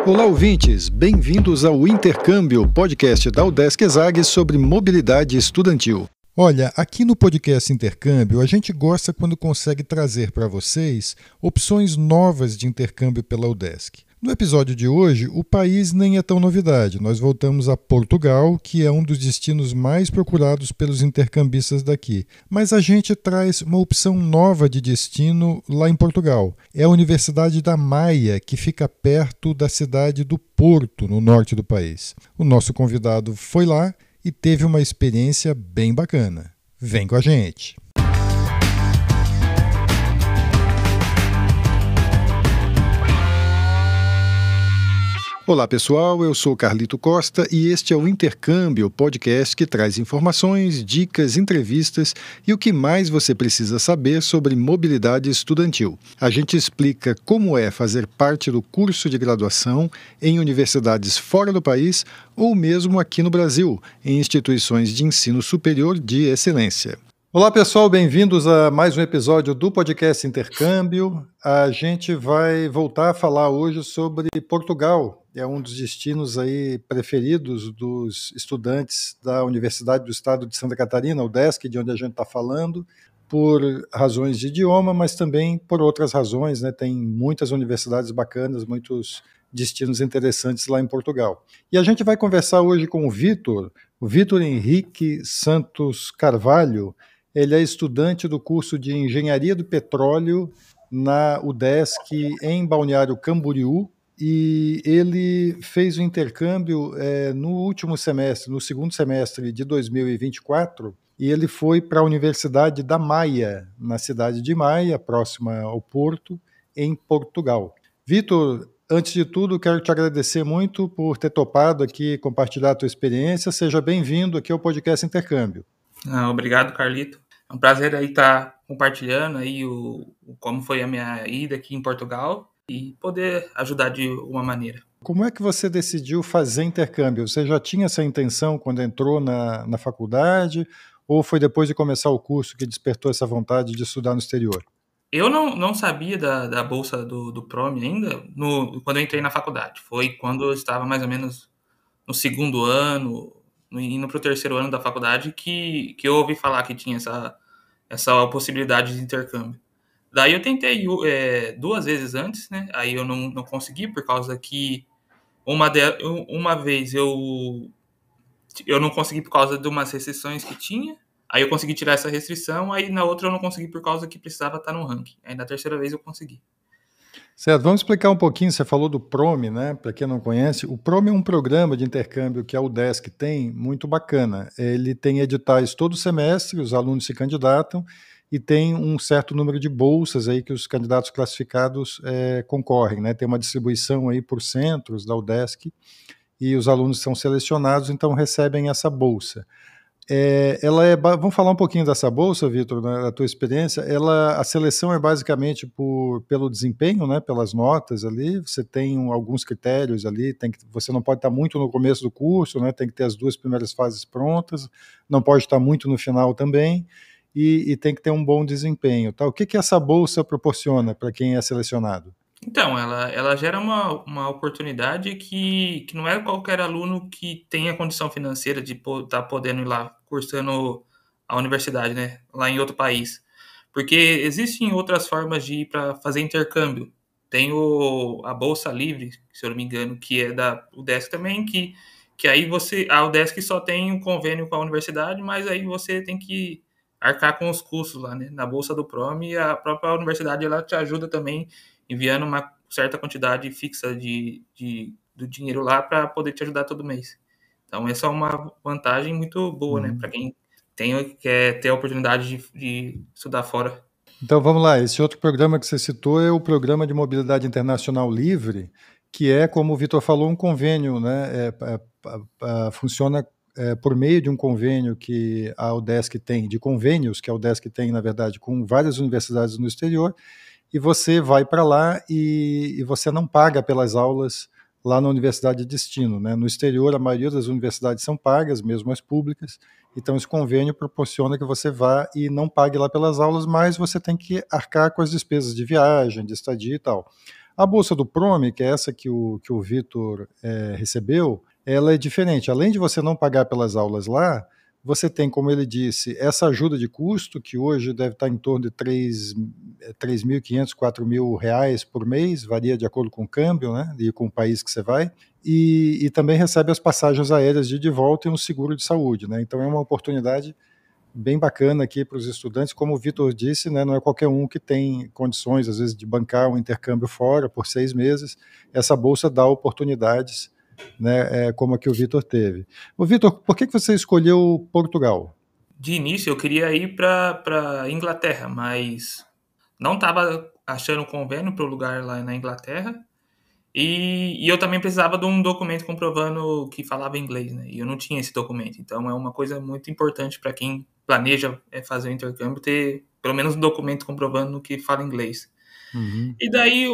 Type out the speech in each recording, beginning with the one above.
Olá, ouvintes! Bem-vindos ao Intercâmbio, podcast da UDESC ESAG sobre mobilidade estudantil. Olha, aqui no podcast Intercâmbio, a gente gosta quando consegue trazer para vocês opções novas de intercâmbio pela UDESC. No episódio de hoje, o país nem é tão novidade. Nós voltamos a Portugal, que é um dos destinos mais procurados pelos intercambistas daqui. Mas a gente traz uma opção nova de destino lá em Portugal. É a Universidade da Maia, que fica perto da cidade do Porto, no norte do país. O nosso convidado foi lá e teve uma experiência bem bacana. Vem com a gente! Olá pessoal, eu sou Carlito Costa e este é o Intercâmbio, podcast que traz informações, dicas, entrevistas e o que mais você precisa saber sobre mobilidade estudantil. A gente explica como é fazer parte do curso de graduação em universidades fora do país ou mesmo aqui no Brasil, em instituições de ensino superior de excelência. Olá pessoal, bem-vindos a mais um episódio do podcast Intercâmbio. A gente vai voltar a falar hoje sobre Portugal. É um dos destinos aí preferidos dos estudantes da Universidade do Estado de Santa Catarina, UDESC, de onde a gente está falando, por razões de idioma, mas também por outras razões, né? Tem muitas universidades bacanas, muitos destinos interessantes lá em Portugal. E a gente vai conversar hoje com o Vitor Henrique Santos Carvalho. Ele é estudante do curso de Engenharia do Petróleo na UDESC em Balneário Camboriú e ele fez o intercâmbio no último semestre, no segundo semestre de 2024, e ele foi para a Universidade da Maia, na cidade de Maia, próxima ao Porto, em Portugal. Vitor, antes de tudo, quero te agradecer muito por ter topado aqui compartilhar a tua experiência. Seja bem-vindo aqui ao podcast Intercâmbio. Obrigado, Carlito. É um prazer aí estar compartilhando aí como foi a minha ida aqui em Portugal e poder ajudar de uma maneira. Como é que você decidiu fazer intercâmbio? Você já tinha essa intenção quando entrou na faculdade ou foi depois de começar o curso que despertou essa vontade de estudar no exterior? Eu não sabia da bolsa do PROME ainda quando eu entrei na faculdade. Foi quando eu estava mais ou menos no segundo ano, indo para o terceiro ano da faculdade, que eu ouvi falar que tinha essa possibilidade de intercâmbio. Daí eu tentei duas vezes antes, né? Aí eu não consegui, por causa que uma vez eu não consegui por causa de umas restrições que tinha. Aí eu consegui tirar essa restrição, aí na outra eu não consegui por causa que precisava estar no ranking. Aí na terceira vez eu consegui. Certo, vamos explicar um pouquinho, você falou do PROME, né? Para quem não conhece, o PROME é um programa de intercâmbio que a UDESC tem, muito bacana. Ele tem editais todo semestre, os alunos se candidatam e tem um certo número de bolsas aí que os candidatos classificados concorrem, né? Tem uma distribuição aí por centros da UDESC e os alunos são selecionados, então recebem essa bolsa. Vamos falar um pouquinho dessa bolsa, Vitor, né, da tua experiência. A seleção é basicamente pelo desempenho, né, pelas notas ali. Você tem alguns critérios ali. Você não pode estar muito no começo do curso, né, tem que ter as 2 primeiras fases prontas. Não pode estar muito no final também. E tem que ter um bom desempenho. Tá? O que essa bolsa proporciona para quem é selecionado? Então, ela gera uma oportunidade que não é qualquer aluno que tenha condição financeira de estar podendo ir lá cursando a universidade, né, lá em outro país. Porque existem outras formas de ir para fazer intercâmbio. Tem a Bolsa Livre, se eu não me engano, que é da UDESC também, que aí a UDESC só tem um convênio com a universidade, mas aí você tem que arcar com os custos lá, né, na Bolsa do PROME, e a própria universidade ela te ajuda também enviando uma certa quantidade fixa do dinheiro lá para poder te ajudar todo mês. Então, essa é uma vantagem muito boa, né? Para quem quer ter a oportunidade de estudar fora. Então, vamos lá. Esse outro programa que você citou é o Programa de Mobilidade Internacional Livre, que é, como o Vitor falou, um convênio, né? Funciona por meio de um convênio que a UDESC tem, de convênios que a UDESC tem, na verdade, com várias universidades no exterior, e você vai para lá e você não paga pelas aulas lá na universidade de destino, né? No exterior, a maioria das universidades são pagas, mesmo as públicas, então esse convênio proporciona que você vá e não pague lá pelas aulas, mas você tem que arcar com as despesas de viagem, de estadia e tal. A bolsa do Prome, que é essa que o Vitor recebeu, ela é diferente. Além de você não pagar pelas aulas lá, você tem, como ele disse, essa ajuda de custo, que hoje deve estar em torno de 3.500, R$ 4.000 por mês, varia de acordo com o câmbio, né, e com o país que você vai, e também recebe as passagens aéreas de ida e volta e um seguro de saúde, né, então é uma oportunidade bem bacana aqui para os estudantes. Como o Vitor disse, né, não é qualquer um que tem condições, às vezes, de bancar um intercâmbio fora por 6 meses. Essa bolsa dá oportunidades, né, como a que o Vitor teve. O Vitor, por que você escolheu Portugal? De início, eu queria ir para Inglaterra, mas não estava achando convênio para o lugar lá na Inglaterra. E eu também precisava de um documento comprovando que falava inglês, né? E eu não tinha esse documento. Então é uma coisa muito importante para quem planeja fazer o intercâmbio ter pelo menos um documento comprovando que fala inglês. Uhum. E daí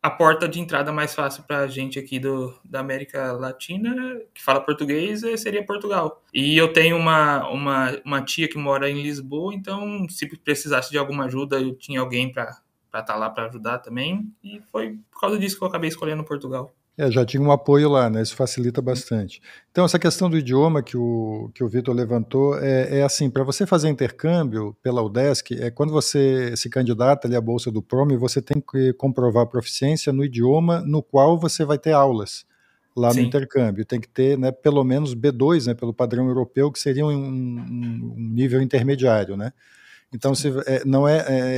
a porta de entrada mais fácil para a gente aqui da América Latina, que fala português, seria Portugal. E eu tenho uma tia que mora em Lisboa, então se precisasse de alguma ajuda, eu tinha alguém para estar lá para ajudar também. E foi por causa disso que eu acabei escolhendo Portugal. Já tinha um apoio lá, né? Isso facilita bastante. Então, essa questão do idioma que o Vitor levantou é assim, para você fazer intercâmbio pela UDESC, quando você se candidata ali à Bolsa do PROME, você tem que comprovar a proficiência no idioma no qual você vai ter aulas lá no Sim. intercâmbio. Tem que ter, né, pelo menos B2, né, pelo padrão europeu, que seria um nível intermediário, né? Então,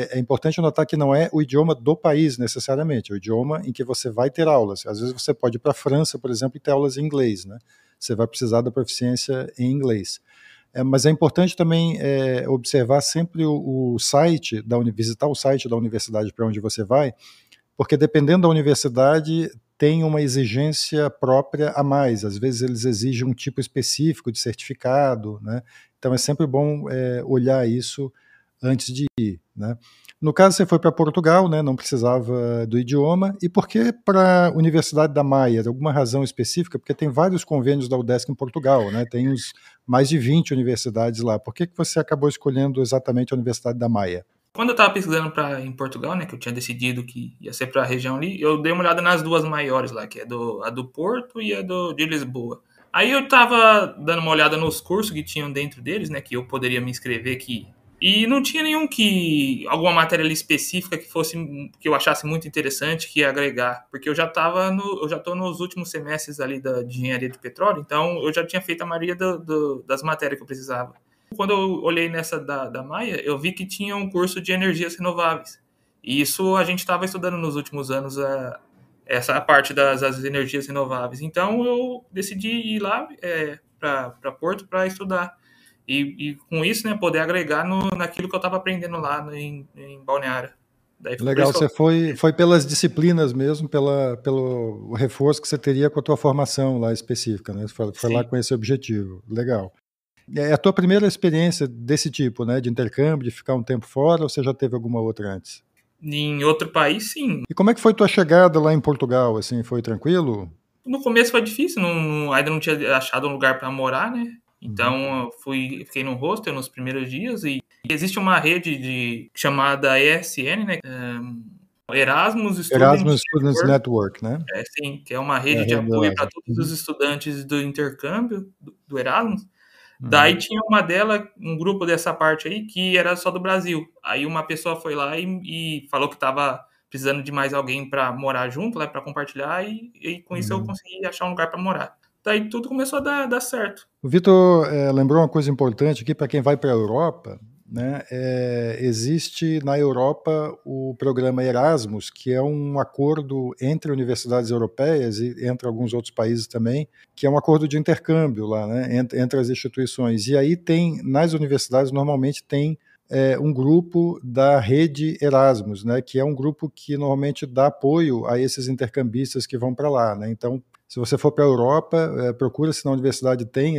é importante notar que não é o idioma do país necessariamente, é o idioma em que você vai ter aulas. Às vezes você pode ir para a França, por exemplo, e ter aulas em inglês, né? Você vai precisar da proficiência em inglês. Mas é importante também observar sempre o site, visitar o site da universidade para onde você vai, porque dependendo da universidade, tem uma exigência própria a mais. Às vezes eles exigem um tipo específico de certificado, né? Então é sempre bom olhar isso antes de ir, né? No caso, você foi para Portugal, né? Não precisava do idioma. E por que para a Universidade da Maia? Alguma razão específica? Porque tem vários convênios da UDESC em Portugal, né? Tem mais de 20 universidades lá. Por que você acabou escolhendo exatamente a Universidade da Maia? Quando eu estava pesquisando em Portugal, né, que eu tinha decidido que ia ser para a região ali, eu dei uma olhada nas duas maiores lá, que é a do Porto e de Lisboa. Aí eu estava dando uma olhada nos cursos que tinham dentro deles, né, que eu poderia me inscrever aqui. E não tinha alguma matéria ali específica que eu achasse muito interessante que ia agregar, porque eu já estou nos últimos semestres ali de engenharia de petróleo, então eu já tinha feito a maioria das matérias que eu precisava. Quando eu olhei nessa da Maia, eu vi que tinha um curso de energias renováveis. E isso a gente estava estudando nos últimos anos, essa parte das energias renováveis. Então eu decidi ir lá para Porto para estudar. E com isso, né, poder agregar naquilo que eu estava aprendendo lá em Balneário. Legal, você foi pelas disciplinas mesmo, pelo reforço que você teria com a tua formação lá específica, né? Foi lá com esse objetivo. Legal. É a tua primeira experiência desse tipo, né, de intercâmbio, de ficar um tempo fora, ou você já teve alguma outra antes? Em outro país, sim. E como é que foi tua chegada lá em Portugal? Assim, foi tranquilo? No começo foi difícil, ainda não tinha achado um lugar para morar, né? Então fiquei no hostel nos primeiros dias e existe uma rede chamada ESN, né? Erasmus Students Network, né? Sim, que é uma rede de apoio para todos os estudantes do intercâmbio do Erasmus. Daí tinha um grupo dessa parte aí que era só do Brasil. Aí uma pessoa foi lá e falou que estava precisando de mais alguém para morar junto, para compartilhar, e com isso eu consegui achar um lugar para morar. Daí tudo começou a dar certo. O Vitor lembrou uma coisa importante aqui para quem vai para a Europa, né? Existe na Europa o programa Erasmus, que é um acordo entre universidades europeias e entre alguns outros países também, que é um acordo de intercâmbio lá, né? Entre as instituições. E aí nas universidades normalmente tem um grupo da rede Erasmus, né? Que é um grupo que normalmente dá apoio a esses intercambistas que vão para lá, né? Então, se você for para a Europa, procura se na universidade tem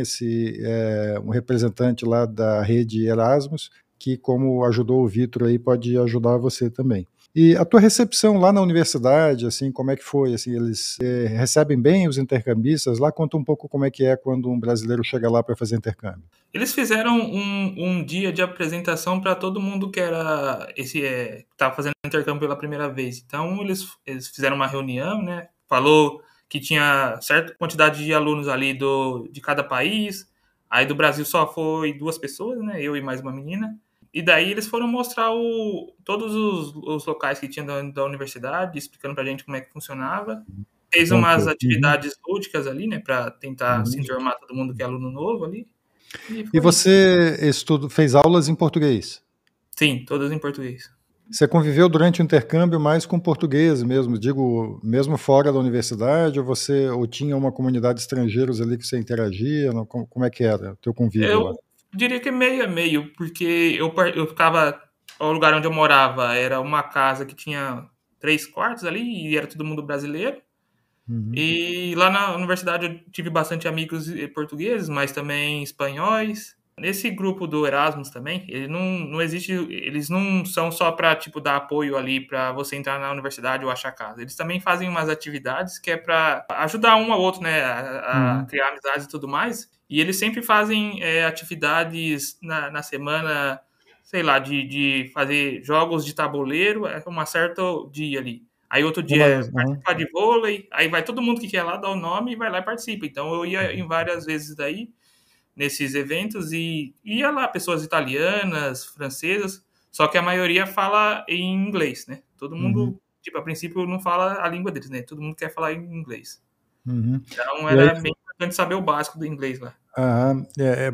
um representante lá da rede Erasmus, que, como ajudou o Vitor aí, pode ajudar você também. E a tua recepção lá na universidade, assim, como é que foi? Assim, eles recebem bem os intercambistas lá? Conta um pouco como é que é quando um brasileiro chega lá para fazer intercâmbio. Eles fizeram um dia de apresentação para todo mundo que era estava fazendo intercâmbio pela primeira vez. Então eles fizeram uma reunião, né? Falou que tinha certa quantidade de alunos ali de cada país. Aí do Brasil só foi 2 pessoas, né? Eu e mais uma menina. E daí eles foram mostrar todos os locais que tinha da universidade, explicando pra gente como é que funcionava. Fez Bom, umas uhum, atividades lúdicas ali, né? Pra tentar se uhum. enturmar todo mundo que é aluno novo ali. E E foi isso. você fez aulas em português? Sim, todas em português. Você conviveu durante o intercâmbio mais com português mesmo, digo, mesmo fora da universidade, ou tinha uma comunidade de estrangeiros ali que você interagia? Como é que era o teu convívio lá? Eu diria que meio a meio, porque eu ficava. O lugar onde eu morava era uma casa que tinha 3 quartos ali e era todo mundo brasileiro. Uhum. E lá na universidade eu tive bastante amigos portugueses, mas também espanhóis. Nesse grupo do Erasmus também, ele não existe, eles não são só para tipo dar apoio ali para você entrar na universidade ou achar casa. Eles também fazem umas atividades que é para ajudar um ao outro, né, a Uhum. criar amizades e tudo mais. E eles sempre fazem atividades na semana, sei lá, de fazer jogos de tabuleiro, uma certo dia ali. Aí outro dia é Uhum. participar de vôlei, aí vai todo mundo que quer lá, dá o nome e vai lá e participa. Então eu ia em várias vezes daí, nesses eventos, e ia lá pessoas italianas, francesas, só que a maioria fala em inglês, né? Todo Uhum. mundo, tipo, a princípio não fala a língua deles, né? Todo mundo quer falar em inglês. Uhum. Então E aí, era bem importante saber o básico do inglês lá.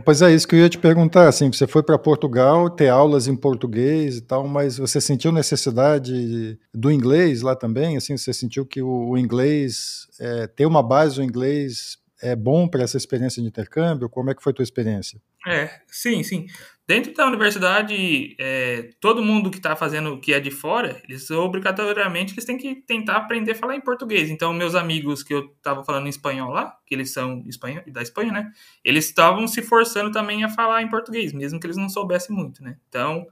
pois é isso que eu ia te perguntar, assim, você foi para Portugal ter aulas em português e tal, mas você sentiu necessidade do inglês lá também? Assim, você sentiu que o inglês, ter uma base do inglês é bom para essa experiência de intercâmbio? Como é que foi a tua experiência? Sim, sim. Dentro da universidade, todo mundo que está fazendo, que é de fora, eles obrigatoriamente eles têm que tentar aprender a falar em português. Então, meus amigos que eu estava falando em espanhol lá, que eles são da Espanha, né? Eles estavam se forçando também a falar em português, mesmo que eles não soubessem muito, né? Então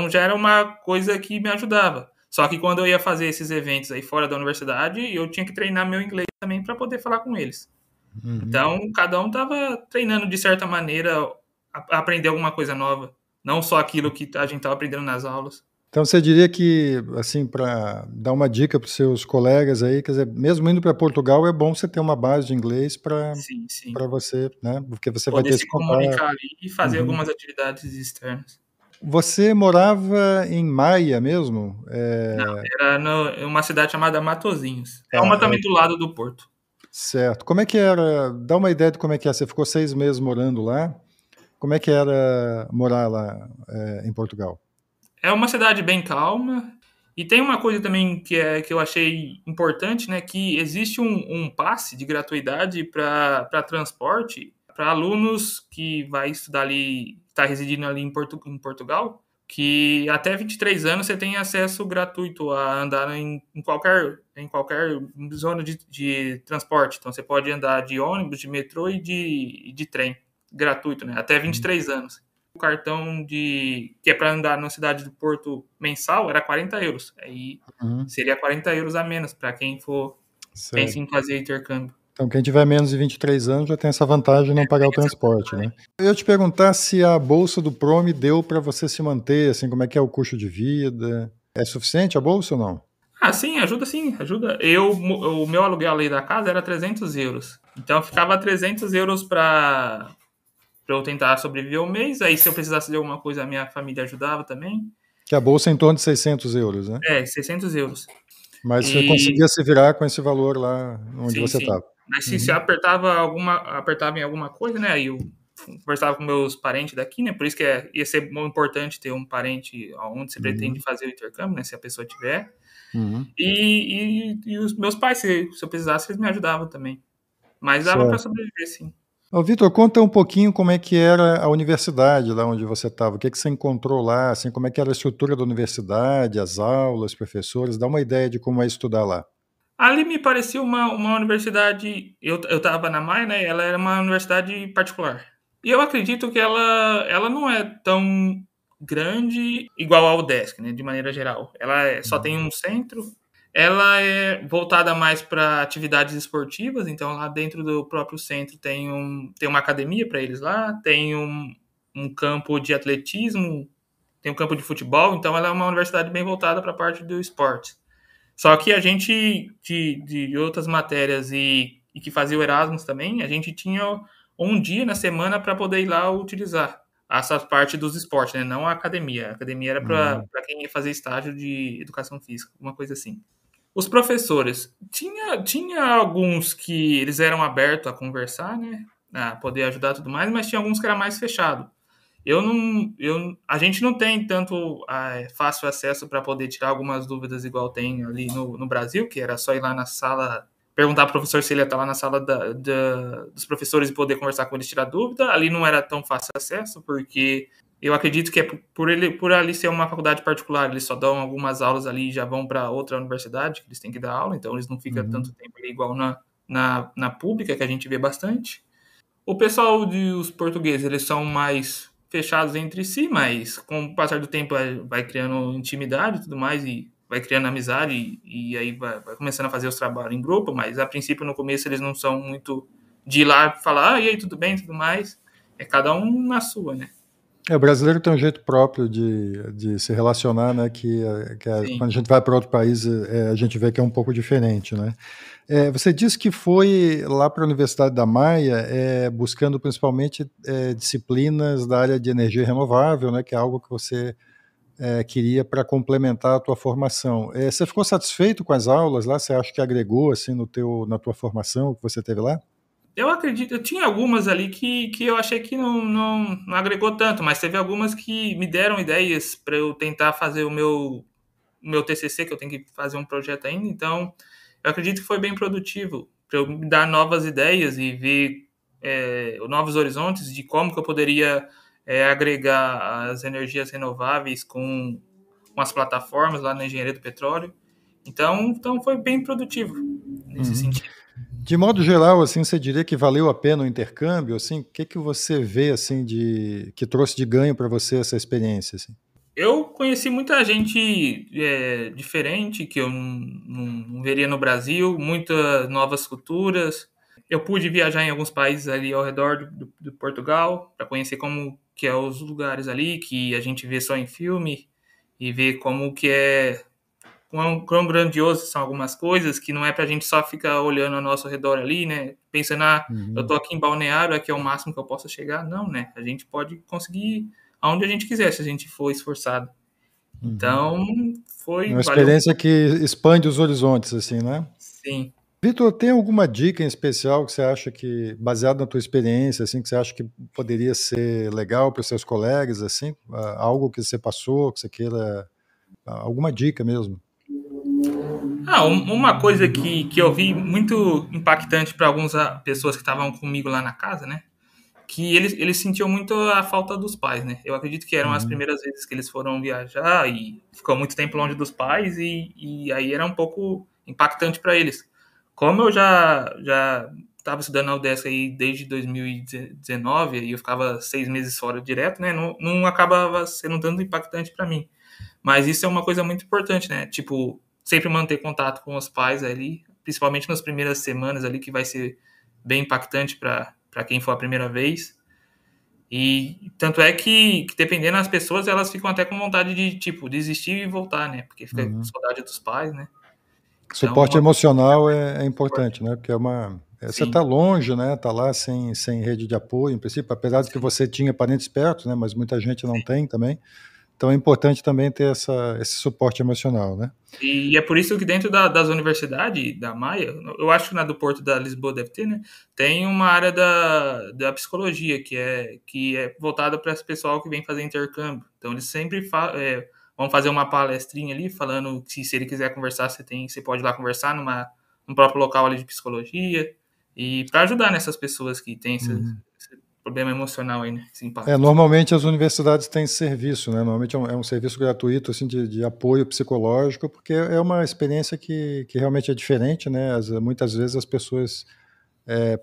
já era uma coisa que me ajudava. Só que quando eu ia fazer esses eventos aí fora da universidade, eu tinha que treinar meu inglês também para poder falar com eles. Uhum. Então, cada um estava treinando de certa maneira a aprender alguma coisa nova, não só aquilo que a gente estava aprendendo nas aulas. Então você diria que, assim, para dar uma dica para os seus colegas aí, quer dizer, mesmo indo para Portugal, é bom você ter uma base de inglês Sim, sim. para você, né? Porque você vai Poder ter esse se contato. comunicar ali e fazer Uhum. algumas atividades externas. Você morava em Maia mesmo? Era em uma cidade chamada Matozinhos. É Ah, uma também do lado do Porto. certo. Como é que era? Dá uma ideia de como é que é. Você ficou 6 meses morando lá. Como é que era morar lá, em Portugal? É uma cidade bem calma. E tem uma coisa também que eu achei importante, né? Que existe um passe de gratuidade para transporte para alunos que vai estudar ali, está residindo ali em Portugal, que até 23 anos você tem acesso gratuito a andar em qualquer zona de transporte. Então você pode andar de ônibus, de metrô e de trem gratuito, né? Até 23 anos. O cartão que é para andar na cidade do Porto mensal era 40 euros. Aí Uhum, seria 40 euros a menos para quem for pensa certo. em fazer intercâmbio. Então, quem tiver menos de 23 anos já tem essa vantagem de não pagar o transporte, né? Eu ia te perguntar se a bolsa do Prome deu para você se manter, assim, como é que é o custo de vida? É suficiente a bolsa ou não? Sim, ajuda sim, ajuda. O meu aluguel ali da casa era 300 euros. Então ficava 300 euros para eu tentar sobreviver o mês. Aí se eu precisasse de alguma coisa, a minha família ajudava também. Que a bolsa é em torno de 600 euros, né? 600 euros. Mas você E conseguia se virar com esse valor lá onde sim, você sim. estava. Mas se Uhum, apertava em alguma coisa, né? Aí eu conversava com meus parentes daqui, né? Por isso que ia ser muito importante ter um parente onde você pretende uhum, fazer o intercâmbio, né? Se a pessoa tiver. uhum. E os meus pais, se eu precisasse, eles me ajudavam também. Mas dava para Certo. sobreviver, sim. Ô, Vitor, conta um pouquinho como é que era a universidade lá onde você estava. O que que você encontrou lá? Assim, como é que era a estrutura da universidade, as aulas, professores? Dá uma ideia de como é estudar lá. Ali me parecia uma universidade. Eu estava na Maia, né? Ela era uma universidade particular. E eu acredito que ela não é tão grande, igual ao UDESC, né, de maneira geral. Ela só tem um centro, ela é voltada mais para atividades esportivas, então lá dentro do próprio centro tem uma academia para eles lá, tem um campo de atletismo, tem um campo de futebol, então ela é uma universidade bem voltada para a parte do esporte. Só que a gente, de outras matérias e que fazia o Erasmus também, a gente tinha um dia na semana para poder ir lá utilizar essa parte dos esportes, né? Não a academia. A academia era para Uhum. quem ia fazer estágio de educação física, uma coisa assim. Os professores, tinha alguns que eles eram abertos a conversar, né? A poder ajudar e tudo mais, mas tinha alguns que era mais fechado. A gente não tem tanto fácil acesso para poder tirar algumas dúvidas igual tem ali no Brasil, que era só ir lá na sala, perguntar para o professor se ele ia estar lá na sala dos professores e poder conversar com eles, tirar dúvida. Ali não era tão fácil acesso, porque eu acredito que é por ali ser uma faculdade particular, eles só dão algumas aulas ali e já vão para outra universidade, que eles têm que dar aula, então eles não ficam tanto Uhum. tempo ali igual na pública, que a gente vê bastante. O pessoal dos portugueses, eles são mais fechados entre si, mas com o passar do tempo vai criando intimidade e tudo mais, e vai criando amizade, e aí vai começando a fazer os trabalhos em grupo, mas a princípio, no começo, eles não são muito de ir lá falar, e aí, tudo bem, tudo mais. É cada um na sua, né? O brasileiro tem um jeito próprio de se relacionar, né? Sim. Quando a gente vai para outro país, a gente vê que é um pouco diferente, né? Você disse que foi lá para a Universidade da Maia, buscando principalmente disciplinas da área de energia renovável, né? Que é algo que você queria para complementar a tua formação. Você ficou satisfeito com as aulas lá? Você acha que agregou assim na tua formação que você teve lá? Eu acredito, eu tinha algumas ali que eu achei que não agregou tanto, mas teve algumas que me deram ideias para eu tentar fazer o meu TCC, que eu tenho que fazer um projeto ainda, então eu acredito que foi bem produtivo para eu me dar novas ideias e ver novos horizontes de como que eu poderia agregar as energias renováveis com as plataformas lá na engenharia do petróleo. Então foi bem produtivo nesse Uhum. sentido. De modo geral, assim, você diria que valeu a pena o intercâmbio? Assim, o que você vê assim que trouxe de ganho para você essa experiência? Assim? Eu conheci muita gente diferente que eu não veria no Brasil, muitas novas culturas. Eu pude viajar em alguns países ali ao redor do Portugal para conhecer como que é os lugares ali que a gente vê só em filme e ver como que é quão grandioso são algumas coisas que não é para a gente só ficar olhando ao nosso redor ali, né? Pensando, eu Uhum. tô aqui em Balneário, aqui é o máximo que eu posso chegar. Não, né? A gente pode conseguir aonde a gente quiser se a gente for esforçado. Uhum. Então, É uma valeu experiência muito, que expande os horizontes, assim, né? sim. Vitor, tem alguma dica em especial que você acha que, baseado na tua experiência, assim, que você acha que poderia ser legal para os seus colegas, assim, algo que você passou, que você queira, alguma dica mesmo? Uma coisa que eu vi muito impactante para algumas pessoas que estavam comigo lá na casa, né? Que eles sentiam muito a falta dos pais, né? Eu acredito que eram as Uhum. primeiras vezes que eles foram viajar e ficou muito tempo longe dos pais e aí era um pouco impactante para eles. Como eu já estava estudando na UDESC aí desde 2019 e eu ficava 6 meses fora direto, né? Não acabava sendo tanto impactante para mim. Mas isso é uma coisa muito importante, né? Tipo, sempre manter contato com os pais ali, principalmente nas primeiras semanas ali, que vai ser bem impactante para quem for a primeira vez. E tanto é que, dependendo das pessoas, elas ficam até com vontade de, tipo, desistir e voltar, né? Porque fica com Uhum. saudade dos pais, né? Então, Suporte uma coisa emocional é importante, né? Porque você está sim, longe, né? Está lá sem rede de apoio, em princípio, apesar de que sim. você tinha parentes perto, né? Mas muita gente não tem também. Então é importante também ter esse suporte emocional, né? E é por isso que dentro das universidades da Maia, eu acho que na do Porto da Lisboa deve ter, né? Tem uma área da psicologia que é voltada para esse pessoal que vem fazer intercâmbio. Então eles sempre vão fazer uma palestrinha ali falando que se ele quiser conversar, você pode ir lá conversar num próprio local ali de psicologia e para ajudar nessas pessoas que têm Uhum. esse problema emocional aí, né? Esse impacto. Normalmente as universidades têm esse serviço, né? Normalmente é um serviço gratuito assim, de apoio psicológico, porque é uma experiência que realmente é diferente, né? Muitas vezes as pessoas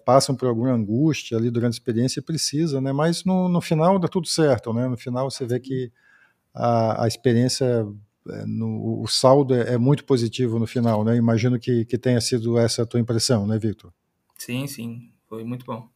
passam por alguma angústia ali durante a experiência e precisa, né? Mas no final dá tudo certo, né? No final você vê que a experiência, o saldo é muito positivo no final, né? Imagino que tenha sido essa a tua impressão, né, Victor? Sim, foi muito bom.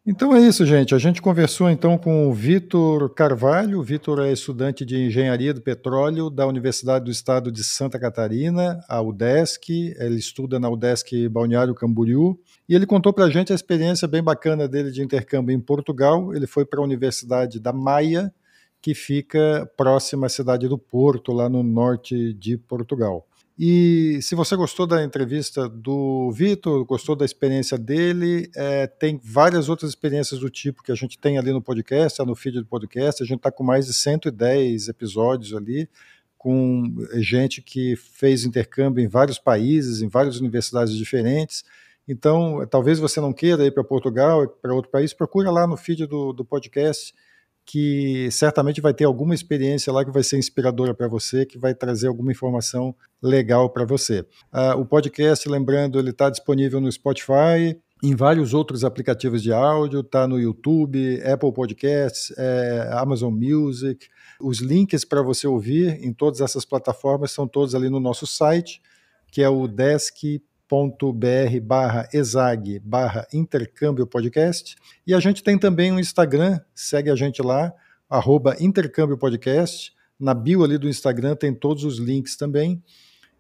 Então é isso, gente. A gente conversou então com o Vitor Carvalho. O Vitor é estudante de Engenharia do Petróleo da Universidade do Estado de Santa Catarina, a UDESC. Ele estuda na UDESC Balneário Camboriú. E ele contou para a gente a experiência bem bacana dele de intercâmbio em Portugal. Ele foi para a Universidade da Maia, que fica próxima à cidade do Porto, lá no norte de Portugal. E se você gostou da entrevista do Vitor, gostou da experiência dele, tem várias outras experiências do tipo que a gente tem ali no podcast, no feed do podcast. A gente está com mais de 110 episódios ali, com gente que fez intercâmbio em vários países, em várias universidades diferentes. Então, talvez você não queira ir para Portugal, para outro país, procura lá no feed do podcast, que certamente vai ter alguma experiência lá que vai ser inspiradora para você, que vai trazer alguma informação legal para você. O podcast, lembrando, ele está disponível no Spotify, em vários outros aplicativos de áudio, está no YouTube, Apple Podcasts, Amazon Music. Os links para você ouvir em todas essas plataformas são todos ali no nosso site, que é o desk.br/exag/intercâmbio podcast. E a gente tem também um Instagram, segue a gente lá, @intercâmbio podcast. Na bio ali do Instagram tem todos os links também.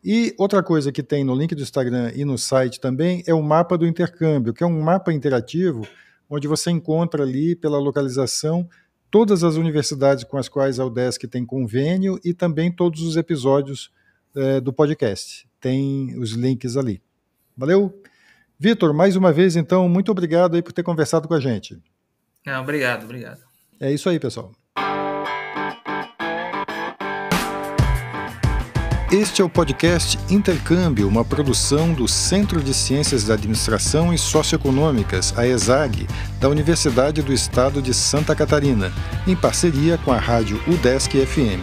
E outra coisa que tem no link do Instagram e no site também é o mapa do intercâmbio, que é um mapa interativo, onde você encontra ali, pela localização, todas as universidades com as quais a UDESC tem convênio e também todos os episódios do podcast. Tem os links ali. Valeu? Vitor, mais uma vez, então, muito obrigado aí por ter conversado com a gente. Obrigado. É isso aí, pessoal. Este é o podcast Intercâmbio, uma produção do Centro de Ciências da Administração e Socioeconômicas, a ESAG, da Universidade do Estado de Santa Catarina, em parceria com a rádio UDESC FM.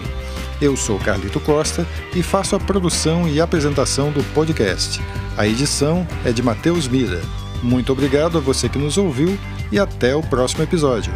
Eu sou Carlito Costa e faço a produção e apresentação do podcast. A edição é de Matheus Mira. Muito obrigado a você que nos ouviu e até o próximo episódio.